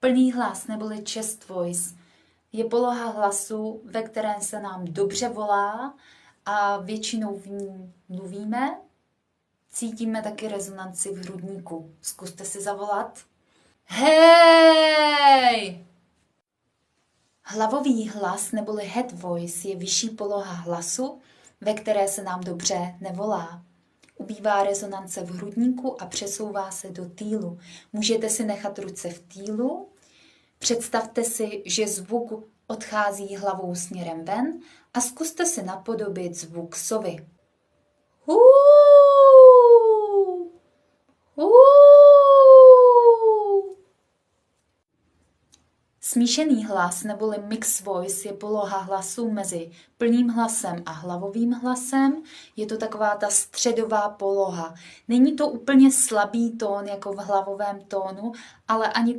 Plný hlas neboli chest voice je poloha hlasu, ve kterém se nám dobře volá a většinou v ní mluvíme. Cítíme taky rezonanci v hrudníku. Zkuste si zavolat. Hej! Hlavový hlas neboli head voice je vyšší poloha hlasu, ve které se nám dobře nevolá. Ubývá rezonance v hrudníku a přesouvá se do týlu. Můžete si nechat ruce v týlu. Představte si, že zvuk odchází hlavou směrem ven a zkuste si napodobit zvuk sovy. Smíšený hlas neboli mix voice je poloha hlasu mezi plným hlasem a hlavovým hlasem. Je to taková ta středová poloha. Není to úplně slabý tón jako v hlavovém tónu, ale ani